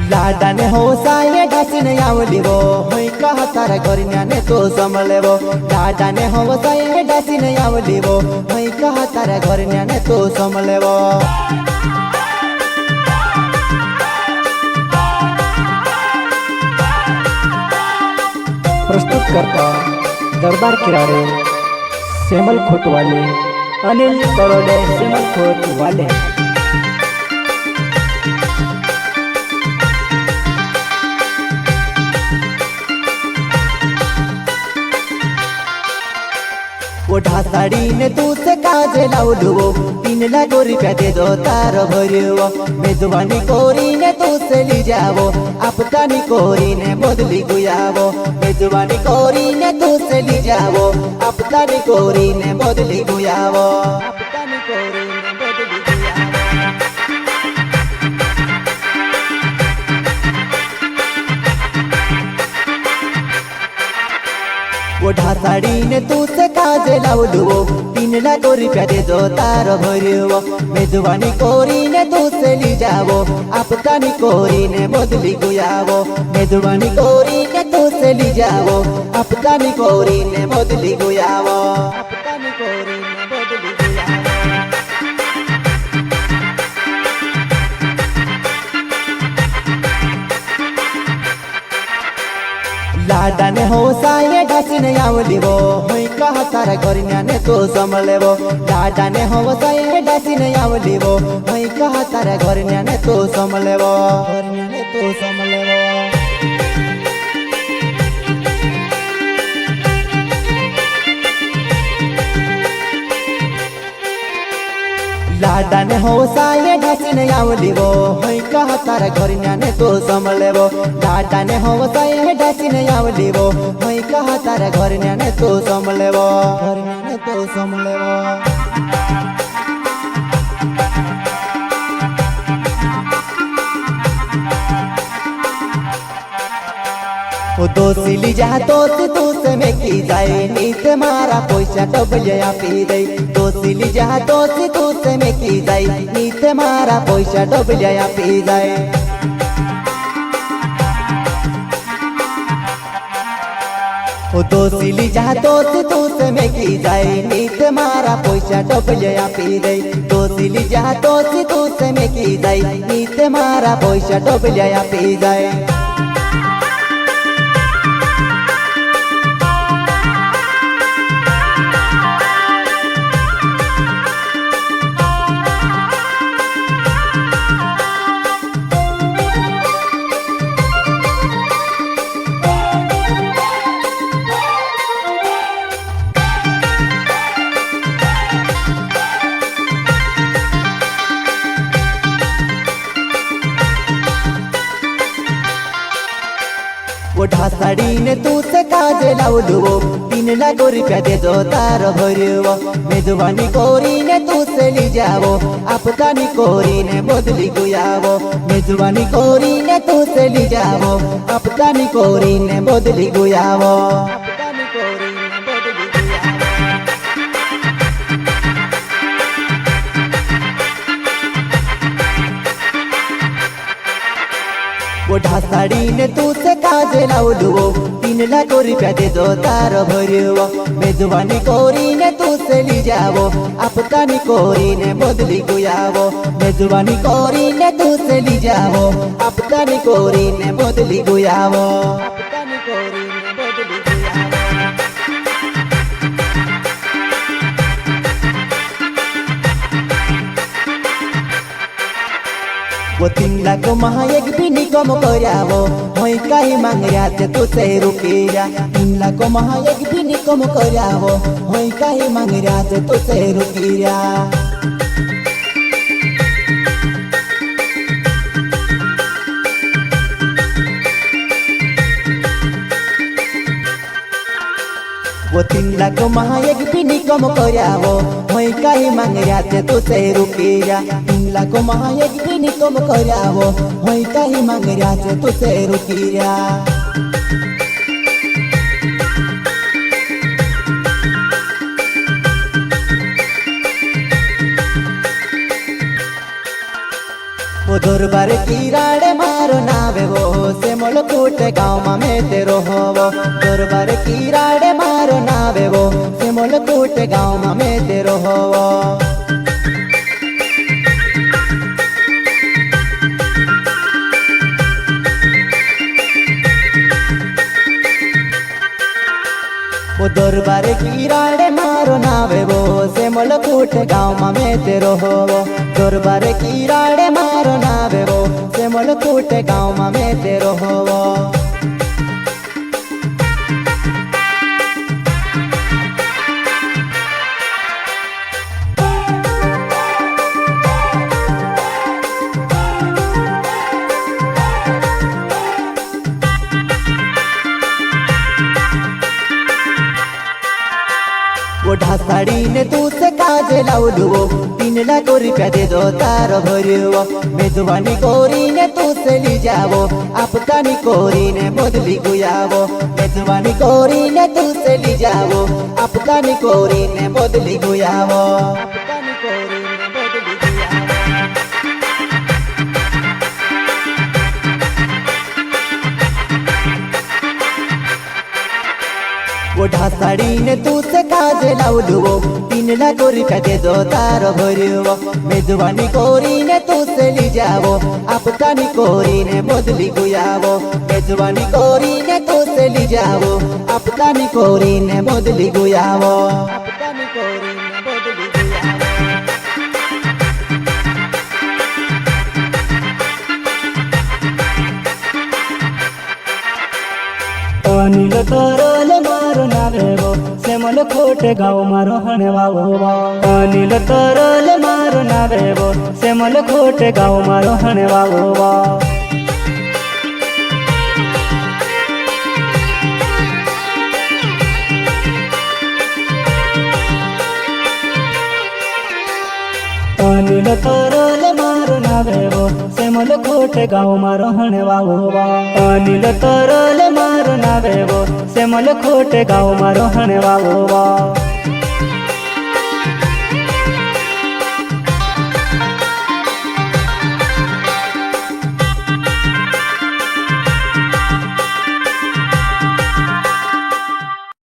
लाडाने हो साये ढासीने आवलीवो होई कहा तारा घरन्याने तो समलेवो। लाडाने हो साये ढासीने आवलीवो होई कहा तारा घरन्याने तो समलेवो। प्रस्तुत करता दरबार किराड़े सेमल खोटवाले अनिल करोड़े सेमल खोटवाले। वो ढासाड़ी ने तू से काजे लाउलुवो 3 लाख रुपया दे दो तार भरियो। मेजबानी कोरी ने तू से ली जावो आपतानी कोरी ने बदली गुयावो। मेजबानी कोरी ने तू से ली जावो आपतानी कोरी ने बदली गुयावो। आपतानी कोरी ने बदली गुयावो। वो ढासाड़ी ने तू से काजे लाउलुवो 3 लाख रुपया दे दो तार भरियो। मेजबानी कोरी ने तू से ली जावो आपतानी कोरी ने बदली गुयावो। मेजबानी कोरी ने तू से ली जावो आपतानी कोरी ने बदली गुयावो। आपतानी कोरी ने बदली गुयावो। लाडाने हो साये ढासीने आवलीवो होई कहा तारा घरन्याने तो समलेवो। लाडाने हो साये ढासीने आवलीवो होई कहा तारा घरन्याने तो समलेवो। घरन्याने तो समलेवो। लाडाने हो साये ढासीने आवलीवो होई कहा तारा घरन्याने तो समलेवो। लाडाने हो साये ढासीने आवलीवो होई कहा तारा घरन्याने तो समलेवो। घरन्याने तो समलेवो। वो दोसिली जहा तो तू से में की जाए नीत मारा पैसा डबले आपी दे। दोसिली जहा तो तू से में की जाए नीत मारा पैसा डबले आपी जाए। वो दोसिली जहा तो तू से में की जाए नीत मारा पैसा डबले आपी दे। दोसिली जहा तो तू से में की जाए नीत मारा पैसा डबले आपी जाए। वो ढासाड़ी ने तू से काजे लाउलुवो 3 लाख रुपया दे दो तार भरियो। मेजबानी कोरी ने तू से ली जावो आपतानी कोरी ने बदली गुयावो। मेजबानी कोरी ने तू से ली जावो आपतानी कोरी ने बदली गुयावो। आपतानी कोरी ने बदली गुयावो। वो ढासाड़ी ने तू से काजे लाउलुवो 3 लाख रुपया दे दो तार भरियो। मेजबानी कोरी ने तू से ली जावो आपतानी कोरी ने बदली गुयावो। मेजबानी कोरी ने तू से ली जावो आपतानी कोरी ने बदली गुयावो। आपतानी कोरी ने बदली गुयावो। वो 3 लाख महा एक भी निकम करावो होई काई मांगया ते तू से रुकिया। 3 लाख महा एक भी निकम करावो होई काई मांगया ते तू से रुकिया। वो 3 लाख महा एक भी निकम करावो होई काई मांगया ते तू से रुकिया। 3 लाख महा एक भी निकम करावो होई काई मांगया ते तू से रुकिया। वो दरबार किराड़े मारो नावे कोट गाँव में तेरो होवो दरबार किराड़े मारो नावे वो सेमल कोट गाँव में तेरो होवो वो दरबार किराड़े मारो नावे वो सेमल कोट गाँव में तेरो होवो दरबार किराड़े मारो नावे वो सेमल कोट गाँव में तेरो होवो वो ढासाड़ी ने तू से काजे लाउलुओ 3 लाख रुपया दे दो तारो भरियो मेजवानी कोरी ने तू से ली जावो आपतानी कोरी ने बदली गुयावो मेजवानी कोरी ने तू से ली जावो आपतानी कोरी ने बदली गुयावो आपतानी कोरी ने बदली गुयावो वो ढासाड़ी ने तू से काजे लाउलुओ 3 लाख रुपया दे दो तारो भरियो मेजवानी कोरी ने तू से ली जावो आपतानी कोरी ने बदली गुयावो मेजवानी कोरी ने तू से ली जावो आपतानी कोरी ने बदली गुयावो आपतानी कोरी ने बदली गुयावो अनिल तरल मारो नावे वो सेमल कोट गाँव मारो हणे वावो अनिल तरल मारो नावे वो सेमल कोट गाँव मारो हणे वावो अनिल तरल मारो नावे वो सेमल कोट गाँव मारो हणे वावो अनिल तरल मारो नावे वो सेमल कोट गाँव मारो हणे वावो